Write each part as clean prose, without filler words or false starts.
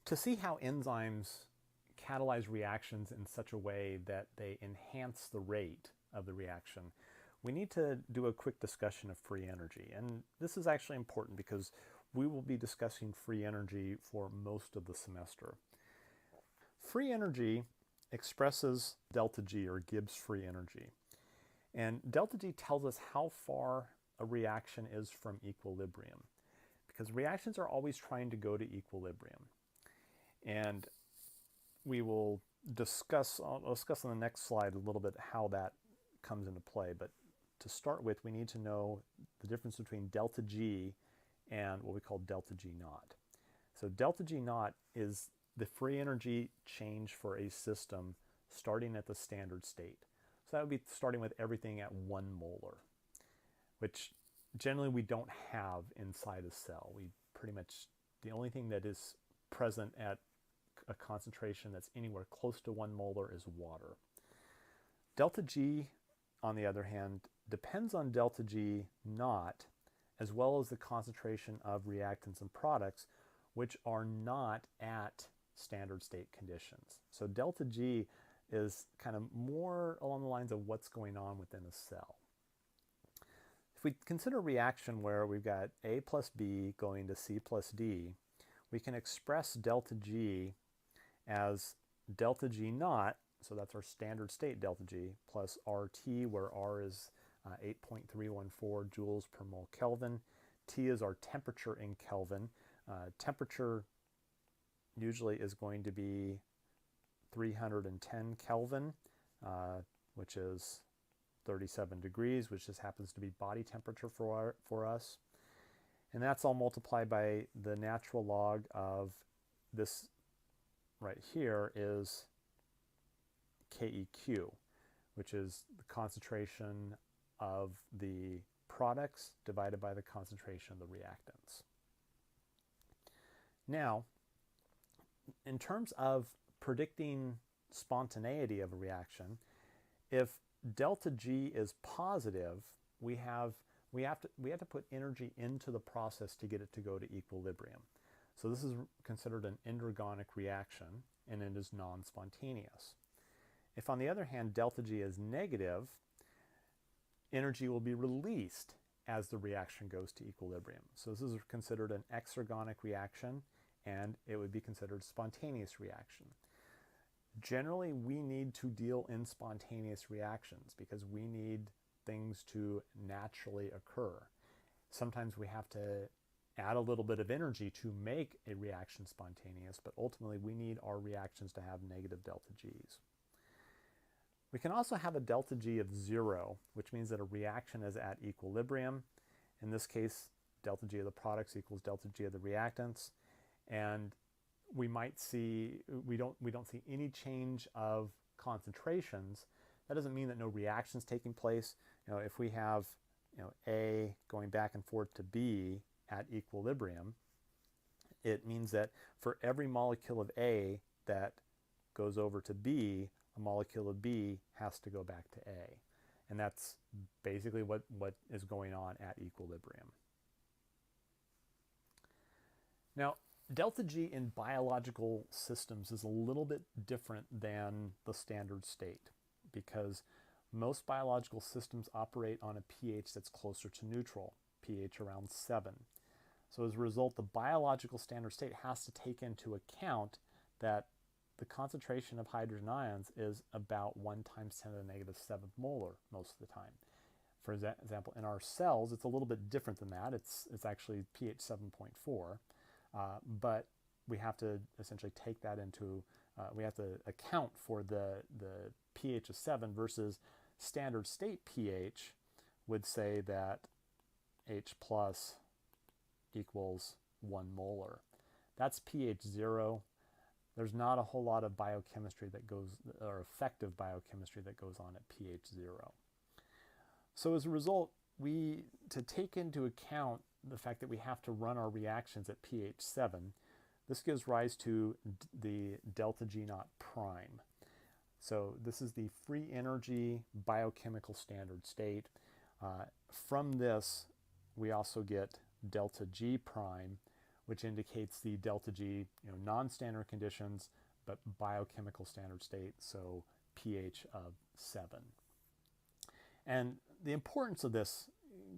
To see how enzymes catalyze reactions in such a way that they enhance the rate of the reaction, we need to do a quick discussion of free energy. And this is actually important because we will be discussing free energy for most of the semester. Free energy expresses delta G, or Gibbs free energy. And delta G tells us how far a reaction is from equilibrium, because reactions are always trying to go to equilibrium. And we will discuss, I'll discuss on the next slide a little bit how that comes into play. But to start with, we need to know the difference between delta G and what we call delta G naught. So delta G naught is the free energy change for a system starting at the standard state. So that would be starting with everything at 1 molar, which generally we don't have inside a cell. We pretty much, the only thing that is present at a concentration that's anywhere close to 1 molar is water. Delta G, on the other hand, depends on delta G naught, as well as the concentration of reactants and products, which are not at standard state conditions. So delta G is kind of more along the lines of what's going on within a cell. If we consider a reaction where we've got A plus B going to C plus D, we can express delta G as delta G naught, so that's our standard state delta G, plus RT, where R is 8.314 joules per mole Kelvin. T is our temperature in Kelvin. Temperature usually is going to be 310 Kelvin, which is 37 degrees, which just happens to be body temperature for us. And that's all multiplied by the natural log of this right here is KEQ, which is the concentration of the products divided by the concentration of the reactants. Now, in terms of predicting spontaneity of a reaction, if delta G is positive, we have to put energy into the process to get it to go to equilibrium. So this is considered an endergonic reaction, and it is non-spontaneous. If, on the other hand, delta G is negative, energy will be released as the reaction goes to equilibrium. So this is considered an exergonic reaction, and it would be considered a spontaneous reaction. Generally, we need to deal in spontaneous reactions because we need things to naturally occur. Sometimes we have to add a little bit of energy to make a reaction spontaneous, but ultimately we need our reactions to have negative delta Gs. We can also have a delta G of 0, which means that a reaction is at equilibrium. In this case, delta G of the products equals delta G of the reactants. And we might see, we don't see any change of concentrations. That doesn't mean that no reaction's taking place. If we have, A going back and forth to B at equilibrium, it means that for every molecule of A that goes over to B, a molecule of B has to go back to A. And that's basically what is going on at equilibrium. Now, delta G in biological systems is a little bit different than the standard state because most biological systems operate on a pH that's closer to neutral, pH around 7. So as a result, the biological standard state has to take into account that the concentration of hydrogen ions is about 1 times 10 to the negative 7th molar most of the time. For example, in our cells, it's a little bit different than that. It's actually pH 7.4. But we have to essentially take that into, we have to account for the pH of 7 versus standard state pH would say that H plus equals 1 molar. That's pH 0. There's not a whole lot of biochemistry that goes, or effective biochemistry that goes on at pH 0. So as a result, to take into account the fact that we have to run our reactions at pH 7, this gives rise to the delta G naught prime. So this is the free energy biochemical standard state. From this, we also get delta G prime, which indicates the delta G, non-standard conditions, but biochemical standard state, so pH of 7. And the importance of this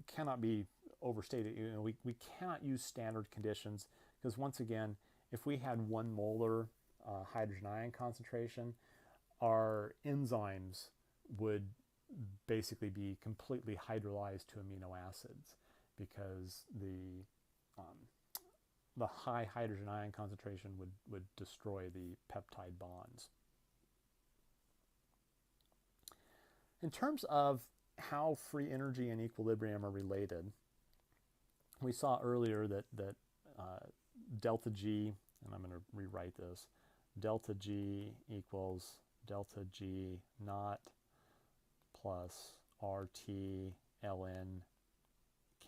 cannot be overstated. We cannot use standard conditions because, once again, if we had 1 molar hydrogen ion concentration, our enzymes would basically be completely hydrolyzed to amino acids because the high hydrogen ion concentration would destroy the peptide bonds. In terms of how free energy and equilibrium are related, we saw earlier that delta G, and I'm going to rewrite this, delta G equals delta G naught plus RT ln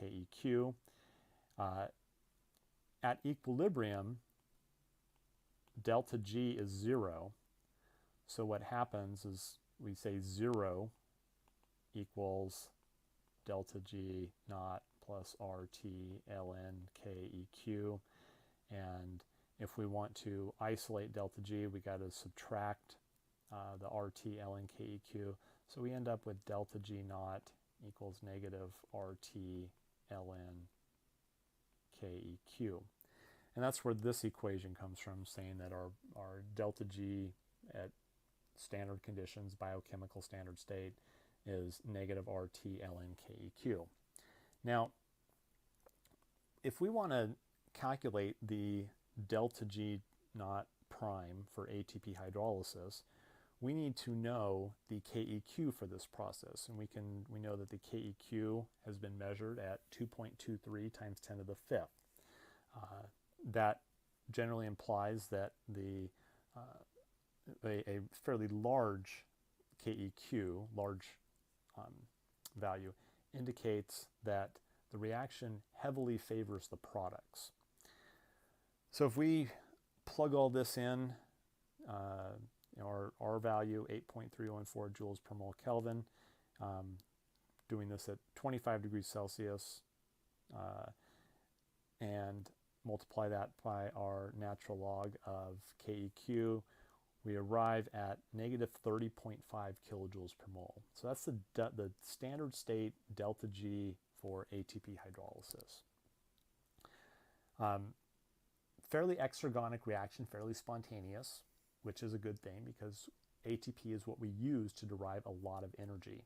KEQ. At equilibrium, delta G is 0. So what happens is we say 0 equals delta G naught plus RT ln KEQ. And if we want to isolate delta G, we got to subtract the RT ln KEQ. So we end up with delta G naught equals negative RT ln KEQ. And that's where this equation comes from, saying that our delta G at standard conditions, biochemical standard state, is negative RT ln KEQ. Now, if we want to calculate the delta G naught prime for ATP hydrolysis, we need to know the KEQ for this process. And we know that the KEQ has been measured at 2.23 times 10 to the fifth. That generally implies that a fairly large KEQ, large value, indicates that the reaction heavily favors the products. So if we plug all this in, our R value, 8.314 joules per mole Kelvin, doing this at 25 degrees Celsius, and multiply that by our natural log of KEQ, we arrive at negative 30.5 kilojoules per mole. So that's the standard state delta G for ATP hydrolysis. Fairly exergonic reaction, fairly spontaneous, which is a good thing because ATP is what we use to derive a lot of energy.